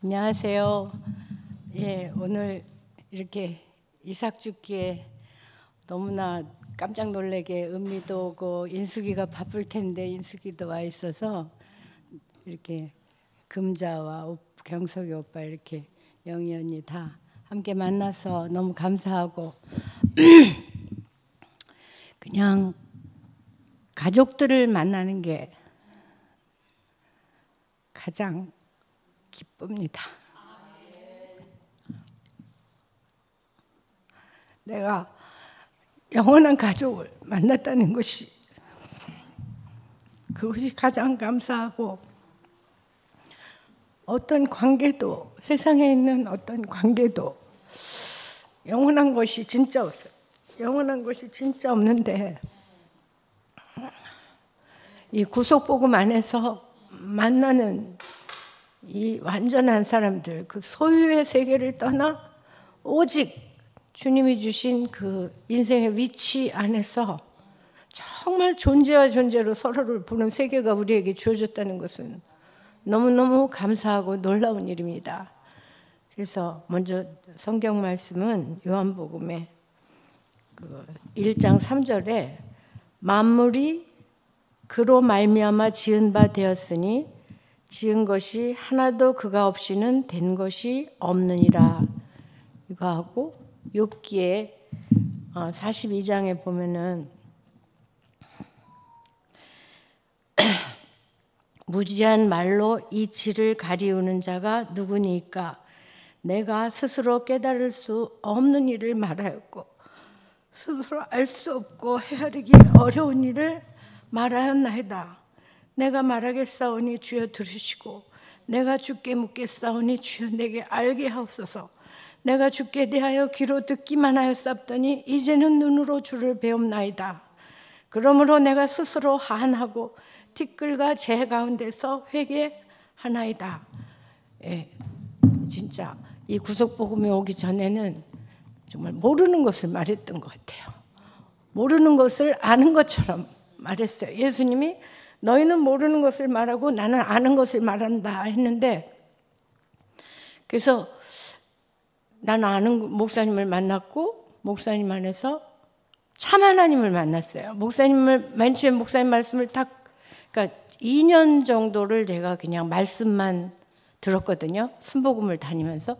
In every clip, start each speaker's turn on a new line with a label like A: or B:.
A: 안녕하세요. 예, 오늘 이렇게 이삭 죽기에 너무나 깜짝 놀라게 은미도 오고 인숙이가 바쁠 텐데 인숙이도 와 있어서 이렇게 금자와 경석이 오빠 이렇게 영희 언니 다 함께 만나서 너무 감사하고 그냥 가족들을 만나는 게 가장 기쁩니다. 내가 영원한 가족을 만났다는 것이 그것이 가장 감사하고 어떤 관계도 세상에 있는 어떤 관계도 영원한 것이 진짜 없어요. 영원한 것이 진짜 없는데 이 구속복음 안에서 만나는 이 완전한 사람들, 그 소유의 세계를 떠나 오직 주님이 주신 그 인생의 위치 안에서 정말 존재와 존재로 서로를 보는 세계가 우리에게 주어졌다는 것은 너무너무 감사하고 놀라운 일입니다. 그래서 먼저 성경 말씀은 요한복음의 그 1장 3절에 만물이 그로 말미암아 지은 바 되었으니 지은 것이 하나도 그가 없이는 된 것이 없느니라. 이거 하고 욥기에 42장에 보면은 무지한 말로 이 질을 가리우는 자가 누구니까 내가 스스로 깨달을 수 없는 일을 말하였고 스스로 알 수 없고 헤아리기 어려운 일을 말하였나이다. 내가 말하겠사오니 주여 들으시고 내가 주께 묻겠사오니 주여 내게 알게 하옵소서. 내가 주께 대하여 귀로 듣기만 하였사옵더니 이제는 눈으로 주를 배움나이다. 그러므로 내가 스스로 한하고 티끌과 재 가운데서 회개하나이다. 예, 진짜 이 구속복음이 오기 전에는 정말 모르는 것을 말했던 것 같아요. 모르는 것을 아는 것처럼 말했어요. 예수님이 너희는 모르는 것을 말하고 나는 아는 것을 말한다 했는데, 그래서 나는 아는 목사님을 만났고 목사님 안에서 참 하나님을 만났어요. 목사님을 맨 처음에 목사님 말씀을 그러니까 2년 정도를 제가 그냥 말씀만 들었거든요. 순복음을 다니면서.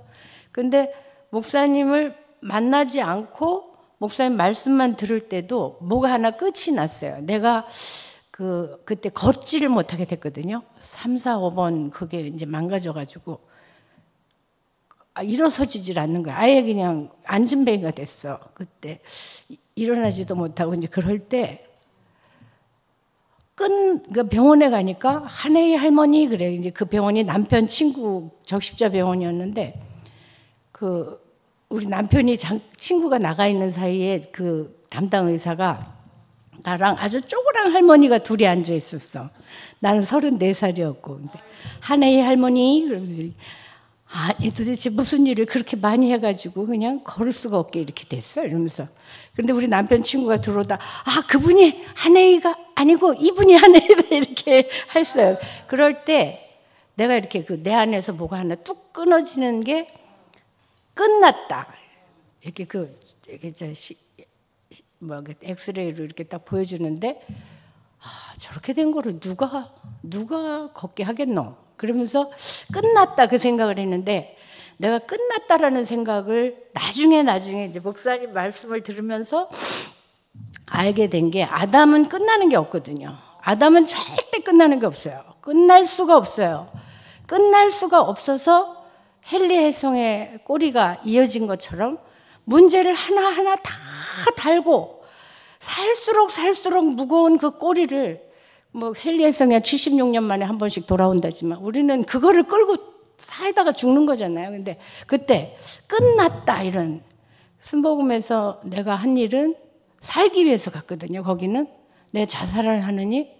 A: 근데 목사님을 만나지 않고 목사님 말씀만 들을 때도 뭐가 하나 끝이 났어요. 내가 그때 걷지를 못하게 됐거든요. 3, 4, 5번 그게 이제 망가져가지고 일어서지질 않는 거야. 아예 그냥 앉은뱅이가 됐어. 그때 일어나지도 못하고 이제 그럴 때 병원에 가니까 한혜희 할머니 그래. 이제 그 병원이 남편 친구 적십자 병원이었는데 우리 남편이 친구가 나가 있는 사이에 그 담당 의사가 나랑 아주 쪼그랑 할머니가 둘이 앉아 있었어. 나는 34살이었고. 근데 한혜희 할머니 그러면서 얘 도대체 무슨 일을 그렇게 많이 해가지고 그냥 걸을 수가 없게 이렇게 됐어. 이러면서. 근데 우리 남편 친구가 들어오다 그분이 한혜희가 아니고 이분이 한혜희다 이렇게 했어요. 그럴 때 내가 이렇게 내 안에서 뭐가 하나 뚝 끊어지는 게 끝났다. 이렇게 엑스레이로 이렇게 딱 보여주는데 저렇게 된 거를 누가 걷게 하겠노? 그러면서 끝났다 그 생각을 했는데 내가 끝났다라는 생각을 나중에 이제 목사님 말씀을 들으면서 알게 된 게 아담은 끝나는 게 없거든요. 아담은 절대 끝나는 게 없어요. 끝날 수가 없어요. 끝날 수가 없어서 헨리 혜성의 꼬리가 이어진 것처럼 문제를 하나하나 다 달고 살수록 무거운 그 꼬리를 헨리 혜성이 76년 만에 한 번씩 돌아온다지만 우리는 그거를 끌고 살다가 죽는 거잖아요. 근데 그때 끝났다 이런 순복음에서 내가 한 일은 살기 위해서 갔거든요. 거기는 내 자살을 하느니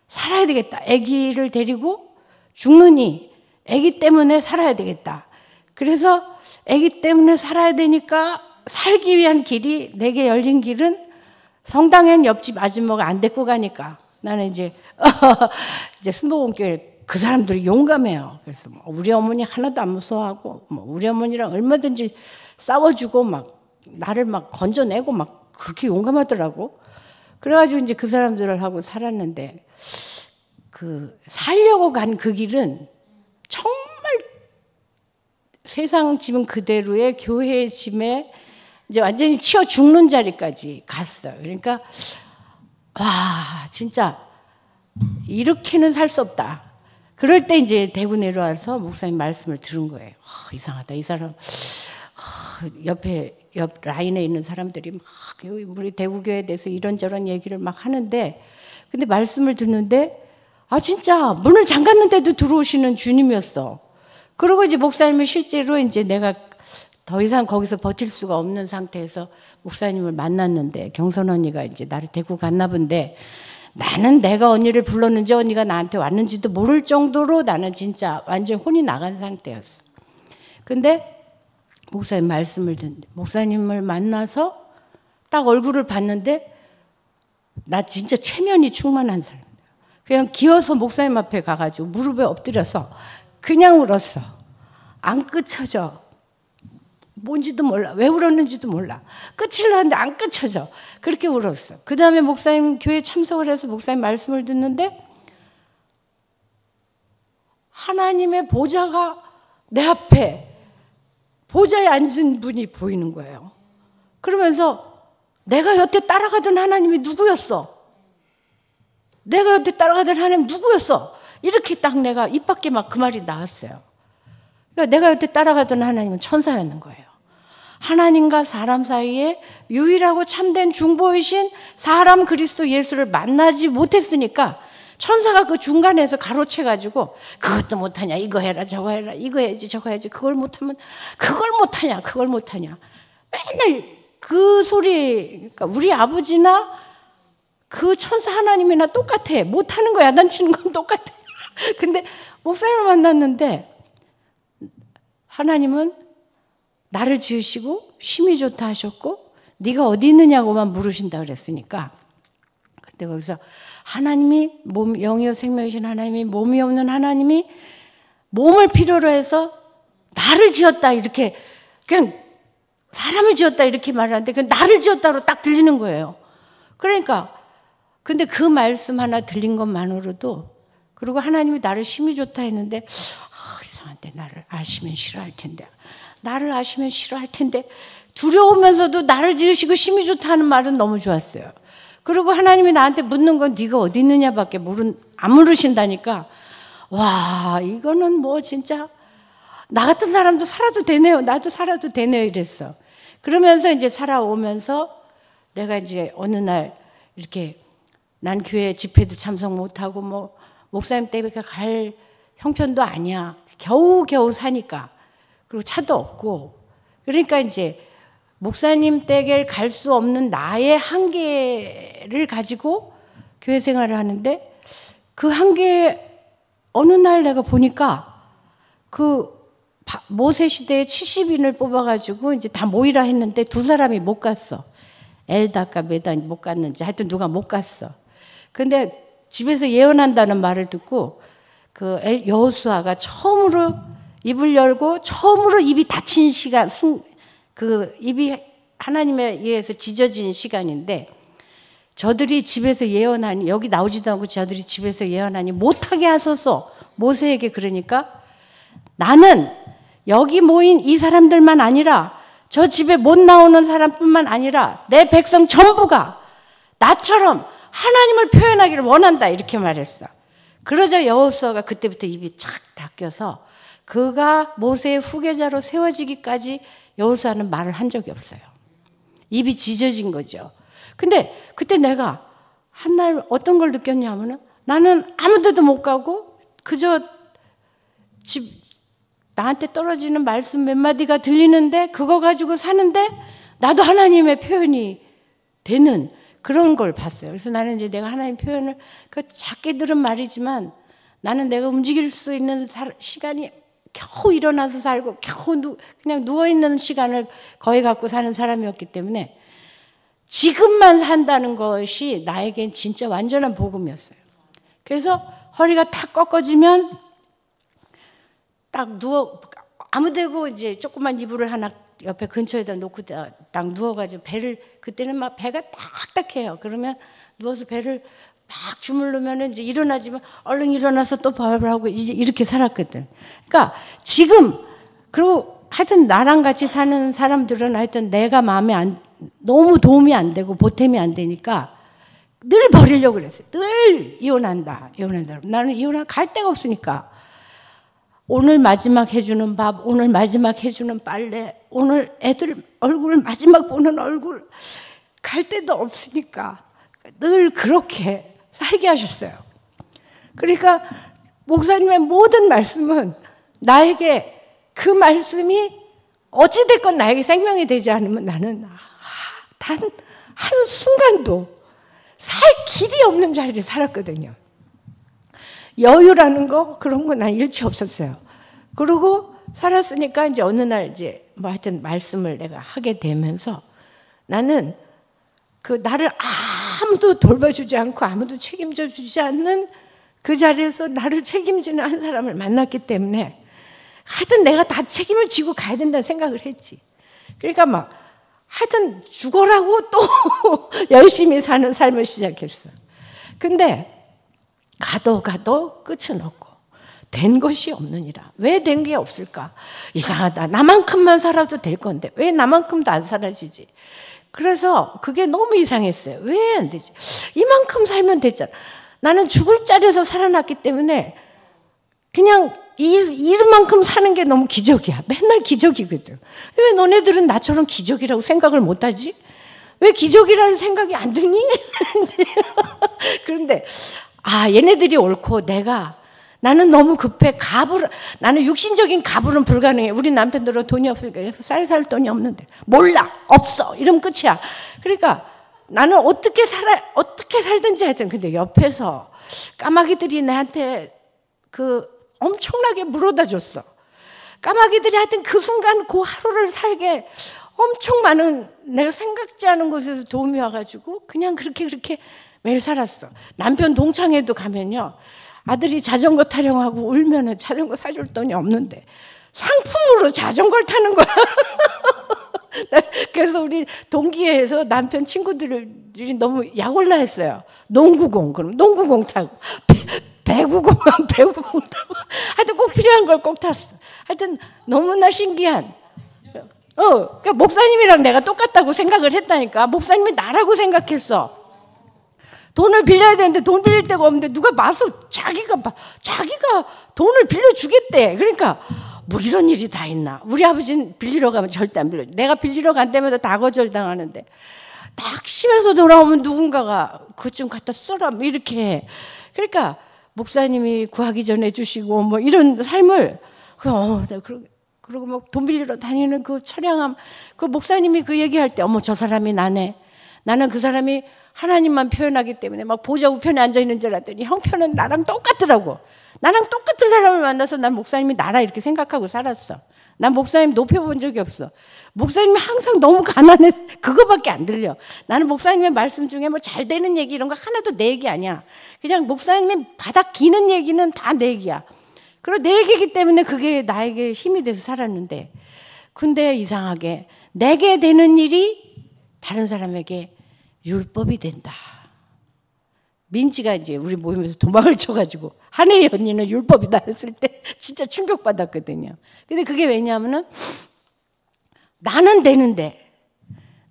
A: 살아야 되겠다. 아기를 데리고 죽느니 아기 때문에 살아야 되겠다. 그래서 아기 때문에 살아야 되니까 살기 위한 길이 내게 열린 길은 성당엔 옆집 아줌마가 안 데리고 가니까 나는 이제 순복음교회 그 사람들이 용감해요. 그래서 뭐 우리 어머니 하나도 안 무서워하고 뭐 우리 어머니랑 얼마든지 싸워주고 막 나를 막 건져내고 막 그렇게 용감하더라고. 그래가지고 이제 그 사람들을 하고 살았는데 그 살려고 간 그 길은 정말 세상 짐 그대로의 교회의 짐에 이제 완전히 치여 죽는 자리까지 갔어요. 그러니까 와 진짜 이렇게는 살 수 없다. 그럴 때 이제 대구 내려와서 목사님 말씀을 들은 거예요. 이상하다. 이 사람 옆 라인에 있는 사람들이 막 우리 대구교회에 대해서 이런저런 얘기를 막 하는데 근데 말씀을 듣는데 진짜 문을 잠갔는데도 들어오시는 주님이었어. 그리고 이제 목사님을 실제로 이제 내가 더 이상 거기서 버틸 수가 없는 상태에서 목사님을 만났는데 경선 언니가 이제 나를 데리고 갔나 본데 나는 내가 언니를 불렀는지 언니가 나한테 왔는지도 모를 정도로 나는 진짜 완전 혼이 나간 상태였어. 근데 목사님 말씀을 듣는데 목사님을 만나서 딱 얼굴을 봤는데 나 진짜 체면이 충만한 사람이야. 그냥 기어서 목사님 앞에 가가지고 무릎에 엎드려서 그냥 울었어. 안 끝쳐져. 뭔지도 몰라. 왜 울었는지도 몰라. 끝이려는데 안 끝쳐져. 그렇게 울었어. 그 다음에 목사님 교회에 참석을 해서 목사님 말씀을 듣는데 하나님의 보좌가 내 앞에 보좌에 앉은 분이 보이는 거예요. 그러면서 내가 여태 따라가던 하나님이 누구였어? 내가 여태 따라가던 하나님 누구였어? 이렇게 딱 내가 입 밖에 막 그 말이 나왔어요. 그러니까 내가 여태 따라가던 하나님은 천사였는 거예요. 하나님과 사람 사이에 유일하고 참된 중보이신 사람 그리스도 예수를 만나지 못했으니까 천사가 그 중간에서 가로채가지고 그것도 못하냐 이거 해라 저거 해라 이거 해야지 저거 해야지 그걸 못하면 그걸 못하냐 그걸 못하냐 맨날 그 소리. 그러니까 우리 아버지나 그 천사 하나님이나 똑같아. 못하는 거 야단치는 건 똑같아. 근데 목사님을 만났는데 하나님은 나를 지으시고 심히 좋다 하셨고 네가 어디 있느냐고만 물으신다 그랬으니까 그때 거기서 하나님이 영이요 생명이신 하나님이 몸이 없는 하나님이 몸을 필요로 해서 나를 지었다 이렇게 그냥 사람을 지었다 이렇게 말하는데 그 나를 지었다로 딱 들리는 거예요. 그러니까 근데 그 말씀 하나 들린 것만으로도 그리고 하나님이 나를 심히 좋다 했는데 이상한데 나를 아시면 싫어할 텐데 나를 아시면 싫어할 텐데 두려우면서도 나를 지으시고 심히 좋다 하는 말은 너무 좋았어요. 그리고 하나님이 나한테 묻는 건 네가 어디 있느냐밖에 안 물으신다니까 와 이거는 뭐 진짜 나 같은 사람도 살아도 되네요. 나도 살아도 되네요 이랬어. 그러면서 이제 살아오면서 내가 이제 어느 날 이렇게 난 교회 집회도 참석 못하고 뭐 목사님 때문에 갈 형편도 아니야. 겨우겨우 사니까. 그리고 차도 없고. 그러니까 이제 목사님 댁에 갈 수 없는 나의 한계를 가지고 교회 생활을 하는데 그 한계 어느 날 내가 보니까 그 모세 시대에 70인을 뽑아가지고 이제 다 모이라 했는데 두 사람이 못 갔어. 엘다가 메단이 못 갔는지 하여튼 누가 못 갔어. 근데 집에서 예언한다는 말을 듣고 그 여호수아가 처음으로 입을 열고 처음으로 입이 닫힌 시간, 그 입이 하나님에 의해서 찢어진 시간인데 저들이 집에서 예언하니 여기 나오지도 않고 저들이 집에서 예언하니 못하게 하소서 모세에게 그러니까 나는 여기 모인 이 사람들만 아니라 저 집에 못 나오는 사람뿐만 아니라 내 백성 전부가 나처럼 하나님을 표현하기를 원한다 이렇게 말했어. 그러자 여호수아가 그때부터 입이 착 닫혀서 그가 모세의 후계자로 세워지기까지 여호수아는 말을 한 적이 없어요. 입이 찢어진 거죠. 근데 그때 내가 한날 어떤 걸 느꼈냐면은 나는 아무 데도 못 가고 그저 나한테 떨어지는 말씀 몇 마디가 들리는데 그거 가지고 사는데 나도 하나님의 표현이 되는 그런 걸 봤어요. 그래서 나는 이제 내가 하나님 표현을 그 작게 들은 말이지만 나는 내가 움직일 수 있는 시간이 겨우 일어나서 살고 겨우 그냥 누워있는 시간을 거의 갖고 사는 사람이었기 때문에 지금만 산다는 것이 나에겐 진짜 완전한 복음이었어요. 그래서 허리가 탁 꺾어지면 딱 누워 아무데고 이제 조그만 이불을 하나 옆에 근처에다 놓고 딱 누워가지고 배를 그때는 막 배가 딱딱해요. 그러면 누워서 배를 막 주물르면 이제 일어나지만 얼른 일어나서 또 밥을 하고 이제 이렇게 살았거든. 그러니까 지금 그리고 하여튼 나랑 같이 사는 사람들은 하여튼 내가 너무 도움이 안 되고 보탬이 안 되니까 늘 버리려고 그랬어요. 늘 이혼한다. 나는 이혼할 갈 데가 없으니까. 오늘 마지막 해주는 밥, 오늘 마지막 해주는 빨래, 오늘 애들 얼굴 마지막 보는 얼굴 갈 데도 없으니까 늘 그렇게 살게 하셨어요. 그러니까 목사님의 모든 말씀은 나에게 그 말씀이 어찌됐건 나에게 생명이 되지 않으면 나는 단 한순간도 살 길이 없는 자리를 살았거든요. 여유라는 거 그런 거 난 일치 없었어요. 그러고 살았으니까 이제 어느 날 이제 뭐 하여튼 말씀을 내가 하게 되면서 나는 그 나를 아무도 돌봐주지 않고 아무도 책임져 주지 않는 그 자리에서 나를 책임지는 한 사람을 만났기 때문에 하여튼 내가 다 책임을 지고 가야 된다는 생각을 했지. 그러니까 막 하여튼 죽어라고 또 열심히 사는 삶을 시작했어. 근데 가도 끝은 없고 된 것이 없느니라. 왜 된 게 없을까? 이상하다. 나만큼만 살아도 될 건데 왜 나만큼도 안 살아지지? 그래서 그게 너무 이상했어요. 왜 안 되지? 이만큼 살면 됐잖아. 나는 죽을 자리에서 살아났기 때문에 그냥 이만큼 사는 게 너무 기적이야. 맨날 기적이거든. 왜 너네들은 나처럼 기적이라고 생각을 못하지? 왜 기적이라는 생각이 안 드니? 그런데 얘네들이 옳고 나는 너무 급해. 나는 육신적인 가불은 불가능해. 우리 남편들은 돈이 없으니까 쌀 살 돈이 없는데 몰라 없어 이러면 끝이야. 그러니까 나는 어떻게 살든지 하여튼 근데 옆에서 까마귀들이 나한테 엄청나게 물어다 줬어. 까마귀들이 하여튼 그 순간 그 하루를 살게 엄청 많은 내가 생각지 않은 곳에서 도움이 와가지고 그냥 그렇게 매일 살았어. 남편 동창회도 가면요. 아들이 자전거 타려고 하고 울면은 자전거 사줄 돈이 없는데 상품으로 자전거를 타는 거야. 그래서 우리 동기회에서 남편 친구들이 너무 약올라 했어요. 농구공 타고 배구공 타고 하여튼 꼭 필요한 걸 꼭 탔어. 하여튼 너무나 신기한. 그러니까 목사님이랑 내가 똑같다고 생각을 했다니까. 목사님이 나라고 생각했어. 돈을 빌려야 되는데 돈 빌릴 데가 없는데 누가 와서 자기가 돈을 빌려주겠대. 그러니까 뭐 이런 일이 다 있나. 우리 아버지는 빌리러 가면 절대 안 빌려. 내가 빌리러 간 때마다 다 거절당하는데 낙심해서 돌아오면 누군가가 그것 좀 갖다 써라 뭐 이렇게 해. 그러니까 목사님이 구하기 전에 주시고 뭐 이런 삶을 그러고 막 돈 빌리러 다니는 그 처량함. 그 목사님이 그 얘기할 때 어머 저 사람이 나네. 나는 그 사람이 하나님만 표현하기 때문에 막 보좌 우편에 앉아 있는 줄 알았더니 형편은 나랑 똑같더라고. 나랑 똑같은 사람을 만나서 난 목사님이 나라 이렇게 생각하고 살았어. 난 목사님 높여본 적이 없어. 목사님이 항상 너무 가난해. 그거밖에 안 들려. 나는 목사님의 말씀 중에 뭐 잘 되는 얘기 이런 거 하나도 내 얘기 아니야. 그냥 목사님이 바닥 기는 얘기는 다 내 얘기야. 그리고 내 얘기이기 때문에 그게 나에게 힘이 돼서 살았는데 근데 이상하게 내게 되는 일이 다른 사람에게 율법이 된다. 민지가 이제 우리 모임에서 도망을 쳐가지고 한혜희 언니는 율법이다 했을 때 진짜 충격받았거든요. 근데 그게 왜냐하면은 나는 되는데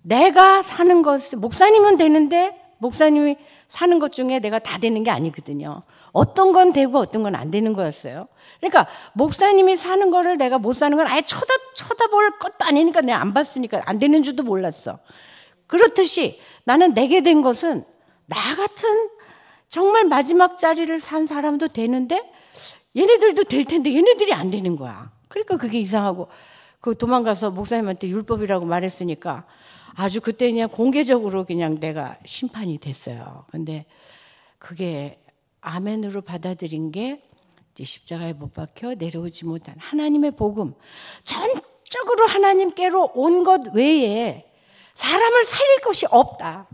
A: 내가 사는 것 목사님은 되는데 목사님이 사는 것 중에 내가 다 되는 게 아니거든요. 어떤 건 되고 어떤 건 안 되는 거였어요. 그러니까 목사님이 사는 거를 내가 못 사는 건 아예 쳐다볼 것도 아니니까 내가 안 봤으니까 안 되는 줄도 몰랐어. 그렇듯이 나는 내게 된 것은 나 같은 정말 마지막 자리를 산 사람도 되는데 얘네들도 될 텐데 얘네들이 안 되는 거야. 그러니까 그게 이상하고 그 도망가서 목사님한테 율법이라고 말했으니까 아주 그때 그냥 공개적으로 그냥 내가 심판이 됐어요. 근데 그게 아멘으로 받아들인 게 이제 십자가에 못 박혀 내려오지 못한 하나님의 복음 전적으로 하나님께로 온 것 외에 사람을 살릴 것이 없다.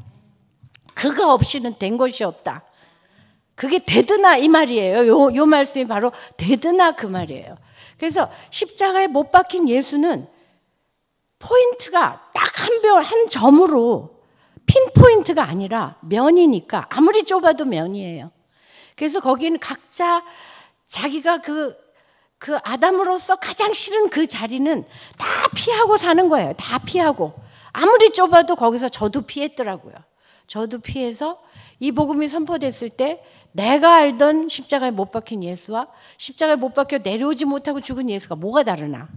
A: 그가 없이는 된 것이 없다. 그게 되드나 이 말이에요. 요 말씀이 바로 되드나 그 말이에요. 그래서 십자가에 못 박힌 예수는 포인트가 딱 한 점으로 핀포인트가 아니라 면이니까 아무리 좁아도 면이에요. 그래서 거기는 각자 자기가 그 아담으로서 가장 싫은 그 자리는 다 피하고 사는 거예요. 다 피하고. 아무리 좁아도 거기서 저도 피했더라고요. 저도 피해서 이 복음이 선포됐을 때 내가 알던 십자가에 못 박힌 예수와 십자가에 못 박혀 내려오지 못하고 죽은 예수가 뭐가 다르나?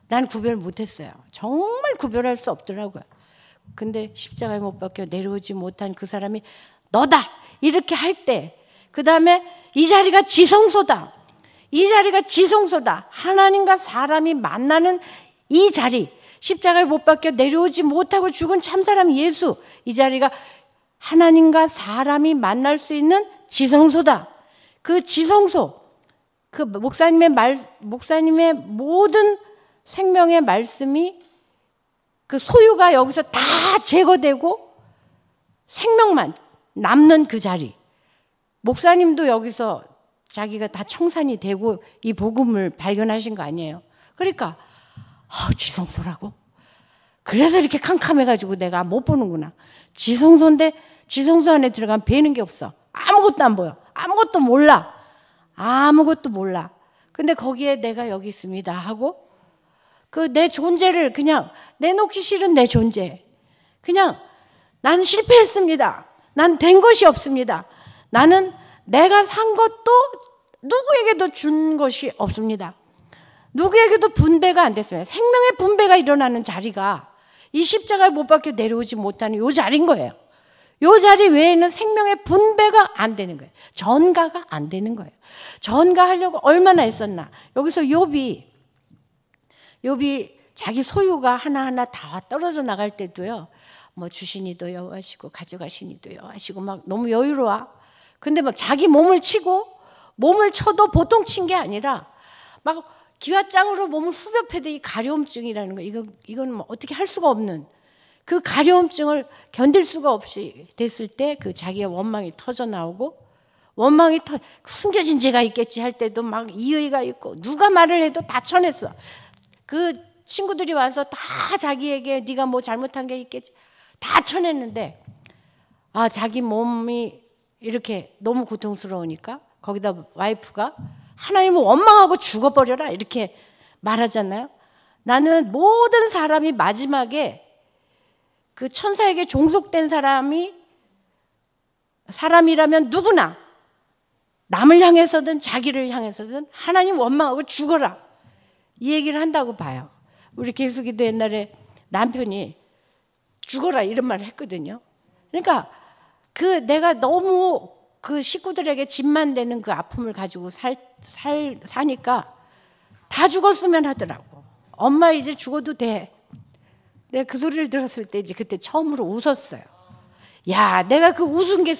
A: 난 구별 못했어요. 정말 구별할 수 없더라고요. 근데 십자가에 못 박혀 내려오지 못한 그 사람이 너다! 이렇게 할 때, 그 다음에 이 자리가 지성소다. 이 자리가 지성소다. 하나님과 사람이 만나는 이 자리, 십자가에 못 박혀 내려오지 못하고 죽은 참사람 예수, 이 자리가 하나님과 사람이 만날 수 있는 지성소다. 그 지성소, 그 목사님의 모든 생명의 말씀이 그 소유가 여기서 다 제거되고 생명만 남는 그 자리. 목사님도 여기서 자기가 다 청산이 되고 이 복음을 발견하신 거 아니에요. 그러니까 지성소라고? 그래서 이렇게 캄캄해가지고 내가 못 보는구나. 지성소인데 지성소 안에 들어가면 배는 게 없어. 아무것도 안 보여. 아무것도 몰라. 아무것도 몰라. 근데 거기에 내가 여기 있습니다 하고 그 내 존재를 그냥 내놓기 싫은 내 존재. 그냥 난 실패했습니다. 난 된 것이 없습니다. 나는 내가 산 것도 누구에게도 준 것이 없습니다. 누구에게도 분배가 안 됐어요. 생명의 분배가 일어나는 자리가 이 십자가에 못 박혀 내려오지 못하는 요 자리인 거예요. 요 자리 외에는 생명의 분배가 안 되는 거예요. 전가가 안 되는 거예요. 전가하려고 얼마나 했었나. 여기서 욥이 자기 소유가 하나하나 다 떨어져 나갈 때도요. 뭐 주시니도 여호와시고 가져가시니도 여호와시고 막 너무 여유로워. 근데 막 자기 몸을 쳐도 보통 친 게 아니라 막 기와장으로 몸을 후벼 패도 이 가려움증이라는 거 이건 뭐 어떻게 할 수가 없는 그 가려움증을 견딜 수가 없이 됐을 때 그 자기의 원망이 터져 나오고 숨겨진 죄가 있겠지 할 때도 막 이의가 있고 누가 말을 해도 다 쳐냈어. 그 친구들이 와서 다 자기에게 네가 뭐 잘못한 게 있겠지 다 쳐냈는데 자기 몸이 이렇게 너무 고통스러우니까 거기다 와이프가 하나님을 원망하고 죽어버려라 이렇게 말하잖아요. 나는 모든 사람이 마지막에 그 천사에게 종속된 사람이라면 누구나 남을 향해서든 자기를 향해서든 하나님 원망하고 죽어라 이 얘기를 한다고 봐요. 우리 계수기도 옛날에 남편이 죽어라 이런 말을 했거든요. 그러니까 내가 너무 그 식구들에게 짐만 되는 그 아픔을 가지고 사니까 다 죽었으면 하더라고. 엄마 이제 죽어도 돼. 내가 그 소리를 들었을 때 이제 그때 처음으로 웃었어요. 야, 내가 그 웃은 게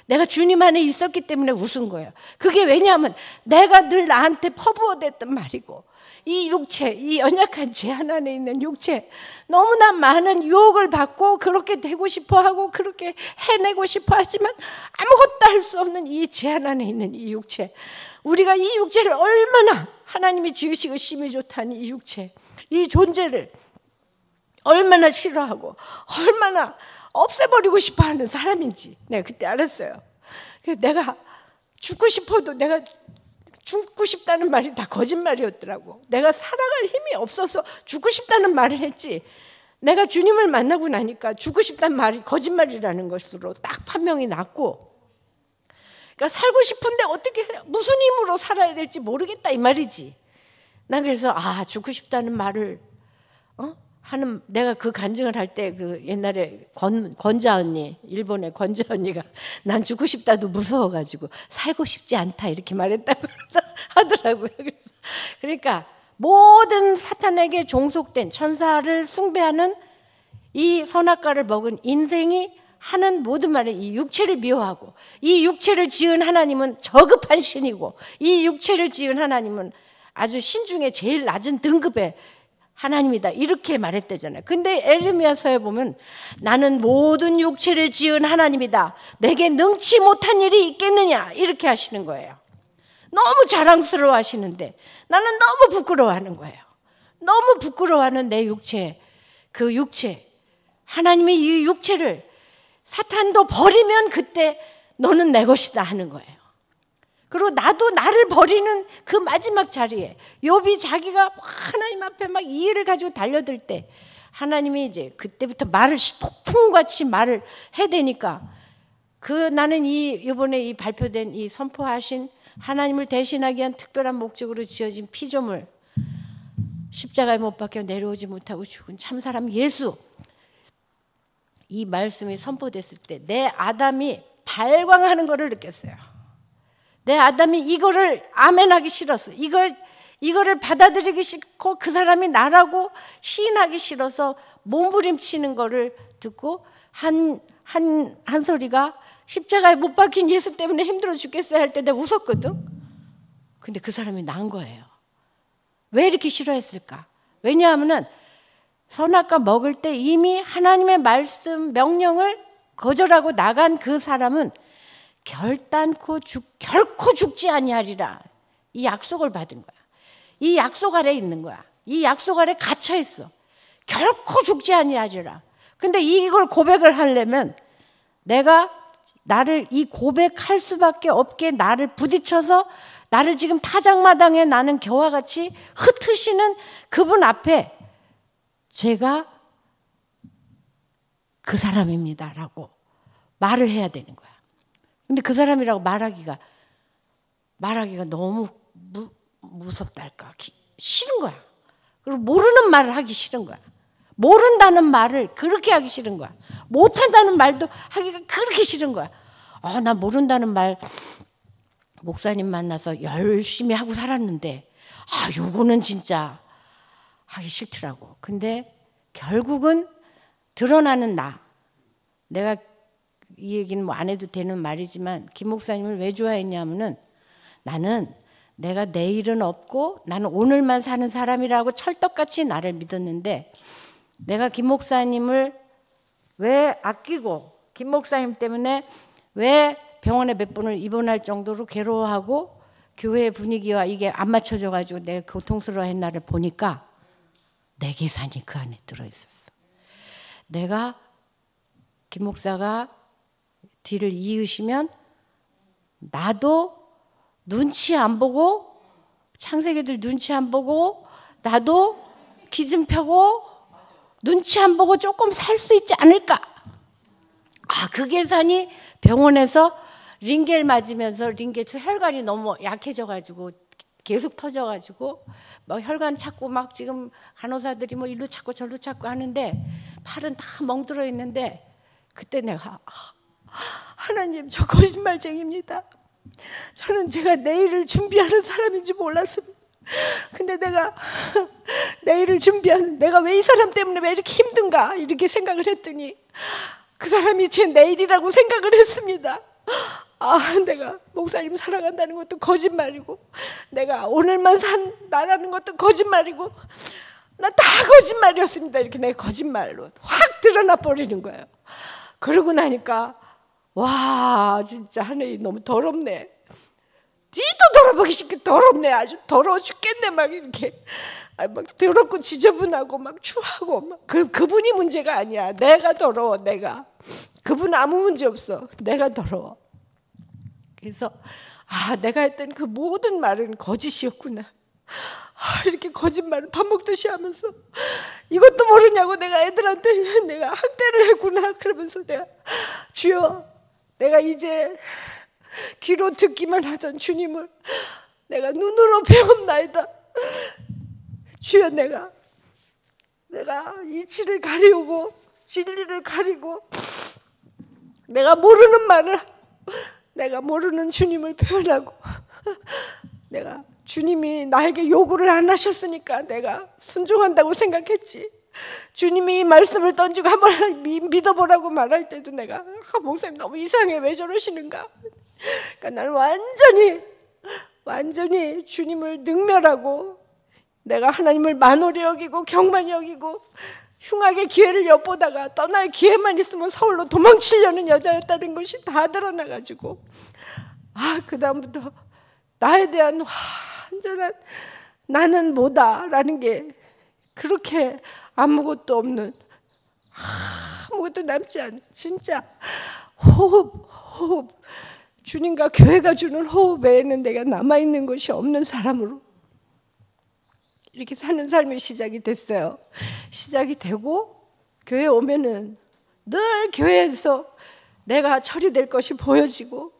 A: 내가 주님 안에 있었기 때문에 웃은 거예요. 그게 왜냐하면 내가 늘 나한테 퍼부어댔던 말이고 이 육체, 이 연약한 제 안에 있는 육체 너무나 많은 유혹을 받고 그렇게 되고 싶어하고 그렇게 해내고 싶어 하지만 아무것도 할 수 없는 이 제 안에 있는 이 육체 우리가 이 육체를 얼마나 하나님이 지으시고 심히 좋다는 이 육체 이 존재를 얼마나 싫어하고 얼마나 없애버리고 싶어하는 사람인지 내가 그때 알았어요. 그래서 내가 죽고 싶어도 내가 죽고 싶다는 말이 다 거짓말이었더라고. 내가 살아갈 힘이 없어서 죽고 싶다는 말을 했지 내가 주님을 만나고 나니까 죽고 싶다는 말이 거짓말이라는 것으로 딱 판명이 났고 그러니까 살고 싶은데 어떻게 무슨 힘으로 살아야 될지 모르겠다 이 말이지. 난 그래서 죽고 싶다는 말을 하는 내가 그 간증을 할 때 그 옛날에 권자 언니 일본의 권자 언니가 난 죽고 싶다도 무서워가지고 살고 싶지 않다 이렇게 말했다고 하더라고요. 그러니까 모든 사탄에게 종속된 천사를 숭배하는 이 선악과를 먹은 인생이 하는 모든 말에 이 육체를 미워하고 이 육체를 지은 하나님은 저급한 신이고 이 육체를 지은 하나님은 아주 신 중에 제일 낮은 등급의 하나님이다 이렇게 말했대잖아요. 근데 에레미야서에 보면 나는 모든 육체를 지은 하나님이다. 내게 능치 못한 일이 있겠느냐 이렇게 하시는 거예요. 너무 자랑스러워 하시는데 나는 너무 부끄러워하는 거예요. 너무 부끄러워하는 내 육체, 그 육체. 하나님이 이 육체를 사탄도 버리면 그때 너는 내 것이다 하는 거예요. 그리고 나도 나를 버리는 그 마지막 자리에 욥이 자기가 하나님 앞에 막 이 일을 가지고 달려들 때 하나님이 이제 그때부터 말을 폭풍같이 말을 해대니까 나는 이번에 이 발표된 이 선포하신 하나님을 대신하기 위한 특별한 목적으로 지어진 피조물, 십자가에 못 박혀 내려오지 못하고 죽은 참사람 예수, 이 말씀이 선포됐을 때 내 아담이 발광하는 것을 느꼈어요. 내 아담이 이거를 아멘하기 싫었어. 이거를 받아들이기 싫고 그 사람이 나라고 시인하기 싫어서 몸부림치는 거를 듣고 한 소리가 십자가에 못 박힌 예수 때문에 힘들어 죽겠어요 할 때 내가 웃었거든. 근데 그 사람이 난 거예요. 왜 이렇게 싫어했을까? 왜냐하면 선악과 먹을 때 이미 하나님의 말씀 명령을 거절하고 나간 그 사람은 결코 죽지 아니하리라 이 약속을 받은 거야. 이 약속 아래 있는 거야. 이 약속 아래 갇혀 있어. 결코 죽지 아니하리라. 근데 이걸 고백을 하려면 내가 나를 이 고백할 수밖에 없게 나를 부딪혀서 나를 지금 타작마당에 나는 겨와 같이 흩으시는 그분 앞에 제가 그 사람입니다라고 말을 해야 되는 거야. 근데 그 사람이라고 말하기가 너무 무섭달까 싫은 거야. 그리고 모르는 말을 하기 싫은 거야. 모른다는 말을 그렇게 하기 싫은 거야. 못한다는 말도 하기가 그렇게 싫은 거야. 나 모른다는 말 목사님 만나서 열심히 하고 살았는데 요거는 진짜 하기 싫더라고. 근데 결국은 드러나는 내가 이 얘기는 뭐 안 해도 되는 말이지만 김 목사님을 왜 좋아했냐면은 나는 내가 내일은 없고 나는 오늘만 사는 사람이라고 철떡같이 나를 믿었는데 내가 김 목사님을 왜 아끼고 김 목사님 때문에 왜 병원에 몇 번을 입원할 정도로 괴로워하고 교회 분위기와 이게 안 맞춰져 가지고 내가 고통스러워한 날을 보니까 내 계산이 그 안에 들어있었어. 내가 김 목사가 뒤를 이으시면 나도 눈치 안 보고 창세기들 눈치 안 보고 나도 기름 펴고 눈치 안 보고 조금 살 수 있지 않을까. 그 계산이 병원에서 링겔 맞으면서 혈관이 너무 약해져가지고 계속 터져가지고 막 혈관 찾고 막 지금 간호사들이 뭐 일로 찾고 절로 찾고 하는데 팔은 다 멍들어 있는데 그때 내가 하나님 저 거짓말쟁이입니다. 저는 제가 내일을 준비하는 사람인지 몰랐습니다. 근데 내가 내일을 준비하는 내가 왜 이 사람 때문에 왜 이렇게 힘든가 이렇게 생각을 했더니 그 사람이 제 내일이라고 생각을 했습니다. 내가 목사님 사랑한다는 것도 거짓말이고 내가 오늘만 산 나라는 것도 거짓말이고 나 다 거짓말이었습니다. 이렇게 내가 거짓말로 확 드러나 버리는 거예요. 그러고 나니까 와 진짜 하늘이 너무 더럽네. 뒤도 돌아보기 싫게 더럽네. 아주 더러워 죽겠네. 막 이렇게 막 더럽고 지저분하고 막 추하고 막 그분이 문제가 아니야. 내가 더러워. 내가 그분 아무 문제 없어. 내가 더러워. 그래서 내가 했던 그 모든 말은 거짓이었구나. 이렇게 거짓말을 밥 먹듯이 하면서 이것도 모르냐고 내가 애들한테 내가 학대를 했구나. 그러면서 내가 주여 내가 이제 귀로 듣기만 하던 주님을 내가 눈으로 배웠나이다. 주여 내가 이치를 가리우고 진리를 가리고 내가 모르는 말을 내가 모르는 주님을 표현하고 내가 주님이 나에게 요구를 안 하셨으니까 내가 순종한다고 생각했지. 주님이 이 말씀을 던지고 한번 믿어보라고 말할 때도 내가 목사님 너무 이상해. 왜 저러시는가. 그러니까 나는 완전히 주님을 능멸하고 내가 하나님을 만홀히 여기고 경만히 여기고 흉악의 기회를 엿보다가 떠날 기회만 있으면 서울로 도망치려는 여자였다는 것이 다 드러나가지고 그 다음부터 나에 대한 완전한 나는 뭐다라는 게 그렇게 아무것도 없는, 아무것도 남지 않은, 진짜 호흡, 주님과 교회가 주는 호흡 외에는 내가 남아있는 것이 없는 사람으로 이렇게 사는 삶이 시작이 됐어요. 시작이 되고 교회 오면은 늘 교회에서 내가 처리될 것이 보여지고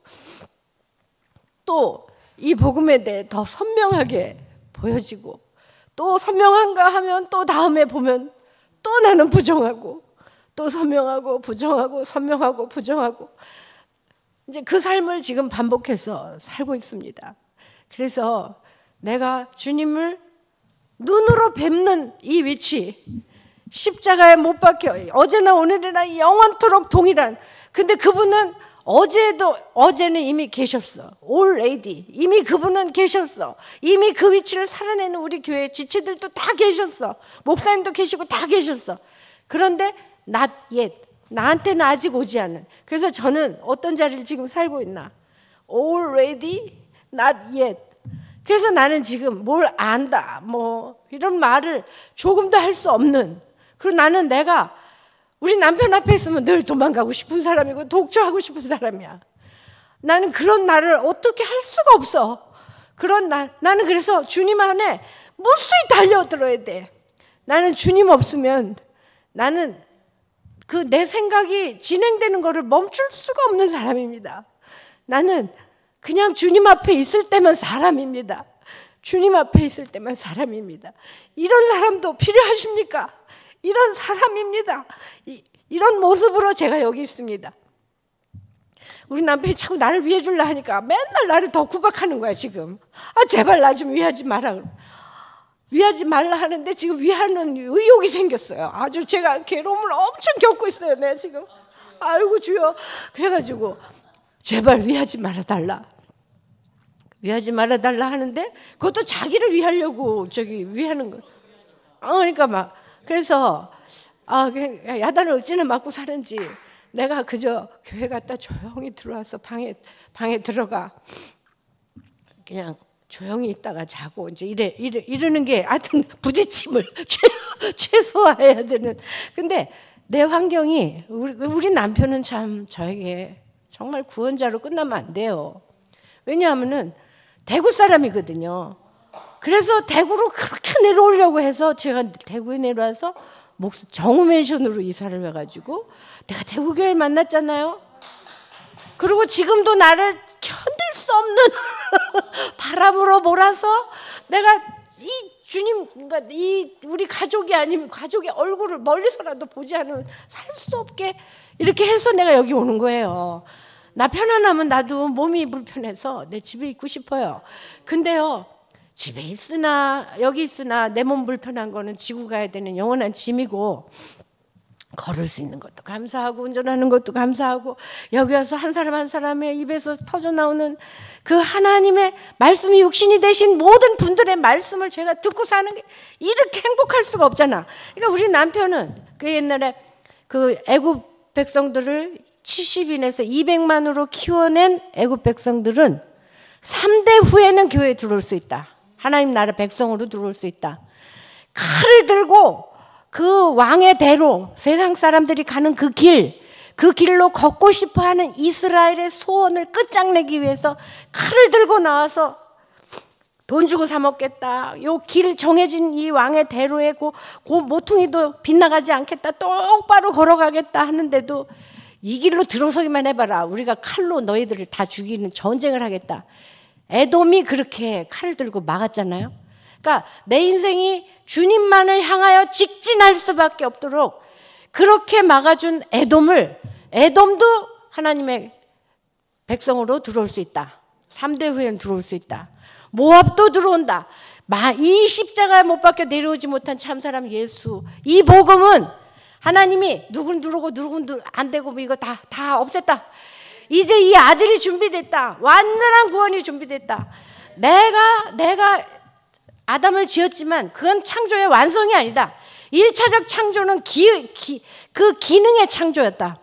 A: 또 이 복음에 대해 더 선명하게 보여지고 또 선명한가 하면 또 다음에 보면 또 나는 부정하고 또 선명하고 부정하고 선명하고 부정하고 이제 그 삶을 지금 반복해서 살고 있습니다. 그래서 내가 주님을 눈으로 뵙는 이 위치, 십자가에 못 박혀 어제나 오늘이나 영원토록 동일한, 근데 그분은 어제는 이미 계셨어. already 이미 그분은 계셨어. 이미 그 위치를 살아내는 우리 교회 지체들도 다 계셨어. 목사님도 계시고 다 계셨어. 그런데 not yet, 나한테는 아직 오지 않은. 그래서 저는 어떤 자리를 지금 살고 있나? already, not yet. 그래서 나는 지금 뭘 안다 뭐 이런 말을 조금도 할 수 없는, 그리고 나는 내가 우리 남편 앞에 있으면 늘 도망가고 싶은 사람이고 독주하고 싶은 사람이야. 나는 그런 나를 어떻게 할 수가 없어. 그런 나는 그래서 주님 안에 무수히 달려들어야 돼. 나는 주님 없으면 나는 그 내 생각이 진행되는 거를 멈출 수가 없는 사람입니다. 나는 그냥 주님 앞에 있을 때만 사람입니다. 주님 앞에 있을 때만 사람입니다. 이런 사람도 필요하십니까? 이런 사람입니다. 이런 모습으로 제가 여기 있습니다. 우리 남편이 자꾸 나를 위해 주려 하니까 맨날 나를 더 구박하는 거야 지금. 제발 나 좀 위하지 마라. 위하지 말라 하는데 지금 위하는 의욕이 생겼어요. 아주 제가 괴로움을 엄청 겪고 있어요. 내가 지금. 아이고 주여. 그래가지고 제발 위하지 말아달라. 위하지 말아달라 하는데 그것도 자기를 위하려고 위하는 거. 그러니까 막 그래서 야단을 어찌나 맞고 사는지 내가 그저 교회 갔다 조용히 들어와서 방에 들어가 그냥 조용히 있다가 자고 이제 이러는 게 하여튼 부딪힘을 최소화해야 되는. 근데 내 환경이 우리 남편은 참 저에게 정말 구원자로 끝나면 안 돼요. 왜냐하면은 대구 사람이거든요. 그래서 대구로 그렇게 내려오려고 해서 제가 대구에 내려와서 정우맨션으로 이사를 해가지고 내가 대구교회를 만났잖아요. 그리고 지금도 나를 견딜 수 없는 바람으로 몰아서 내가 이 주님, 그러니까 이 우리 가족이 아니면 가족의 얼굴을 멀리서라도 보지 않으면 살 수 없게 이렇게 해서 내가 여기 오는 거예요. 나 편안하면 나도 몸이 불편해서 내 집에 있고 싶어요. 근데요, 집에 있으나 여기 있으나 내 몸 불편한 거는 지고 가야 되는 영원한 짐이고, 걸을 수 있는 것도 감사하고 운전하는 것도 감사하고 여기 와서 한 사람 한 사람의 입에서 터져 나오는 그 하나님의 말씀이 육신이 되신 모든 분들의 말씀을 제가 듣고 사는 게 이렇게 행복할 수가 없잖아. 그러니까 우리 남편은 그 옛날에 그 애굽 백성들을 70인에서 200만으로 키워낸 애굽 백성들은 3대 후에는 교회에 들어올 수 있다. 하나님 나라 백성으로 들어올 수 있다. 칼을 들고 그 왕의 대로 세상 사람들이 가는 그 길로 걷고 싶어하는 이스라엘의 소원을 끝장내기 위해서 칼을 들고 나와서 돈 주고 사 먹겠다. 요 길 정해진 이 왕의 대로에 그 모퉁이도 빗나가지 않겠다. 똑바로 걸어가겠다 하는데도 이 길로 들어서기만 해봐라. 우리가 칼로 너희들을 다 죽이는 전쟁을 하겠다. 에돔이 그렇게 칼을 들고 막았잖아요. 그러니까 내 인생이 주님만을 향하여 직진할 수밖에 없도록 그렇게 막아준 에돔도 하나님의 백성으로 들어올 수 있다. 3대 후에는 들어올 수 있다. 모압도 들어온다. 이 십자가에 못 박혀 내려오지 못한 참사람 예수. 이 복음은 하나님이 누군 들어오고 누군 안 되고 뭐 이거 다 없앴다. 이제 이 아들이 준비됐다. 완전한 구원이 준비됐다. 내가 아담을 지었지만 그건 창조의 완성이 아니다. 1차적 창조는 그 기능의 창조였다.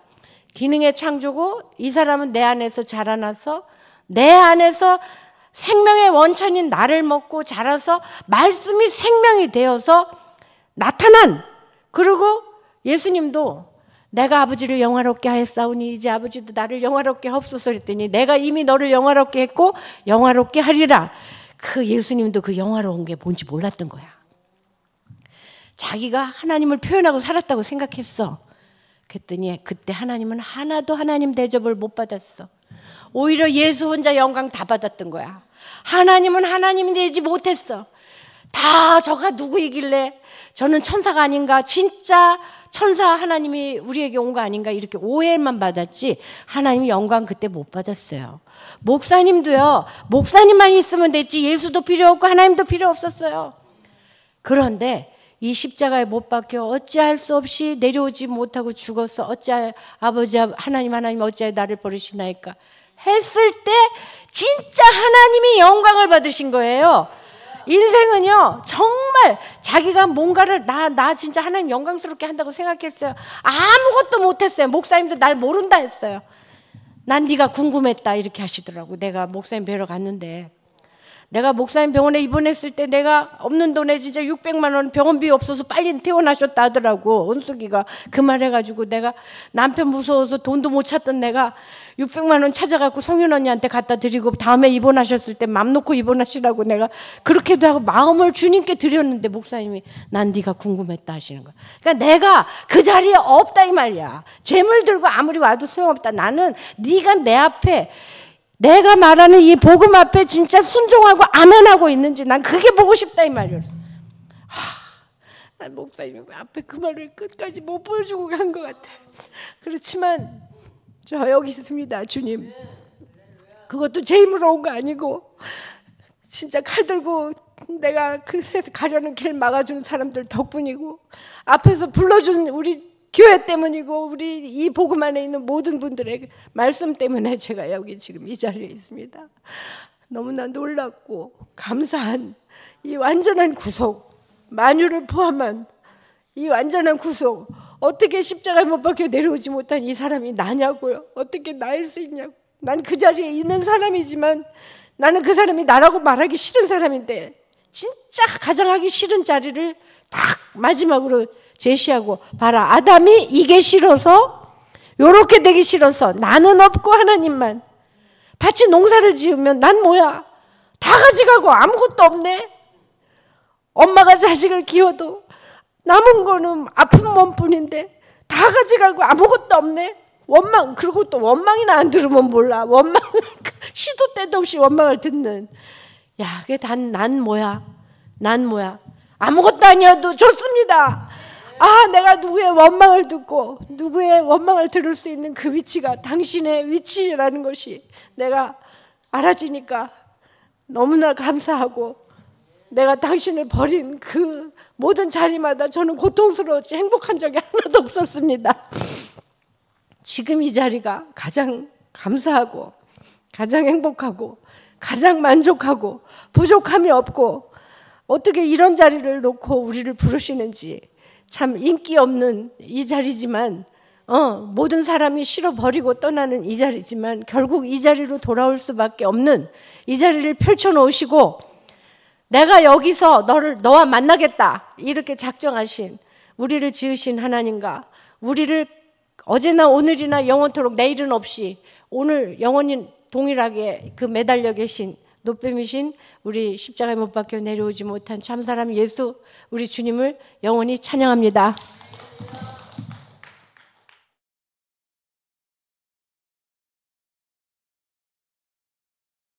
A: 기능의 창조고 이 사람은 내 안에서 자라나서 내 안에서 생명의 원천인 나를 먹고 자라서 말씀이 생명이 되어서 나타난, 그리고 예수님도 내가 아버지를 영화롭게 하였사오니 이제 아버지도 나를 영화롭게 하옵소서 그랬더니 내가 이미 너를 영화롭게 했고 영화롭게 하리라. 그 예수님도 그 영화로운 게 뭔지 몰랐던 거야. 자기가 하나님을 표현하고 살았다고 생각했어. 그랬더니 그때 하나님은 하나도 하나님 대접을 못 받았어. 오히려 예수 혼자 영광 다 받았던 거야. 하나님은 하나님이 되지 못했어. 다 저가 누구이길래 저는 천사가 아닌가, 진짜 천사 하나님이 우리에게 온 거 아닌가, 이렇게 오해만 받았지 하나님 영광 그때 못 받았어요. 목사님도요, 목사님만 있으면 됐지 예수도 필요 없고 하나님도 필요 없었어요. 그런데 이 십자가에 못 박혀 어찌할 수 없이 내려오지 못하고 죽어서 어찌하여 아버지 하나님 어찌하여 나를 버리시나이까 했을 때 진짜 하나님이 영광을 받으신 거예요. 인생은요, 정말 자기가 뭔가를 나 진짜 하나님 영광스럽게 한다고 생각했어요. 아무것도 못했어요. 목사님도 날 모른다 했어요. 난 네가 궁금했다 이렇게 하시더라고. 내가 목사님 뵈러 갔는데, 내가 목사님 병원에 입원했을 때 내가 없는 돈에 진짜 600만 원 병원비 없어서 빨리 퇴원하셨다 하더라고. 은숙이가 그 말 해가지고 내가 남편 무서워서 돈도 못 찾던 내가 600만 원 찾아갖고 성윤 언니한테 갖다 드리고 다음에 입원하셨을 때 맘 놓고 입원하시라고 내가 그렇게도 하고 마음을 주님께 드렸는데 목사님이 난 네가 궁금했다 하시는 거야. 그러니까 내가 그 자리에 없다 이 말이야. 재물 들고 아무리 와도 소용없다. 나는 네가 내 앞에 내가 말하는 이 복음 앞에 진짜 순종하고 아멘하고 있는지 난 그게 보고 싶다 이 말이었어. 난 목사님 앞에 그 말을 끝까지 못 보여주고 간 것 같아. 그렇지만 저 여기 있습니다, 주님. 그것도 제 힘으로 온 거 아니고 진짜 칼 들고 내가 그새서 가려는 길 막아준 사람들 덕분이고 앞에서 불러준 우리 교회 때문이고 우리 이 복음 안에 있는 모든 분들의 말씀 때문에 제가 여기 지금 이 자리에 있습니다. 너무나 놀랍고 감사한 이 완전한 구속, 만유를 포함한 이 완전한 구속, 어떻게 십자가에 못 박혀 내려오지 못한 이 사람이 나냐고요. 어떻게 나일 수 있냐고. 난 그 자리에 있는 사람이지만 나는 그 사람이 나라고 말하기 싫은 사람인데 진짜 가장 하기 싫은 자리를 딱 마지막으로 제시하고, 봐라, 아담이 이게 싫어서, 요렇게 되기 싫어서 나는 없고 하나님만, 같이 농사를 지으면 난 뭐야, 다 가져가고 아무것도 없네. 엄마가 자식을 키워도 남은 거는 아픈 몸뿐인데 다 가져가고 아무것도 없네. 원망, 그리고 또 원망이나 안 들으면 몰라. 원망, 시도 때도 없이 원망을 듣는. 야, 그게 난 뭐야, 난 뭐야. 아무것도 아니어도 좋습니다. 아, 내가 누구의 원망을 듣고 누구의 원망을 들을 수 있는 그 위치가 당신의 위치라는 것이 내가 알아지니까 너무나 감사하고, 내가 당신을 버린 그 모든 자리마다 저는 고통스러웠지 행복한 적이 하나도 없었습니다. 지금 이 자리가 가장 감사하고 가장 행복하고 가장 만족하고 부족함이 없고, 어떻게 이런 자리를 놓고 우리를 부르시는지. 참 인기 없는 이 자리지만, 모든 사람이 싫어버리고 떠나는 이 자리지만 결국 이 자리로 돌아올 수밖에 없는 이 자리를 펼쳐놓으시고, 내가 여기서 너와 만나겠다 이렇게 작정하신, 우리를 지으신 하나님과 우리를 어제나 오늘이나 영원토록 내일은 없이 오늘 영원히 동일하게 그 매달려 계신 노뱀이신 우리 십자가에 못 박혀 내려오지 못한 참사람 예수, 우리 주님을 영원히 찬양합니다.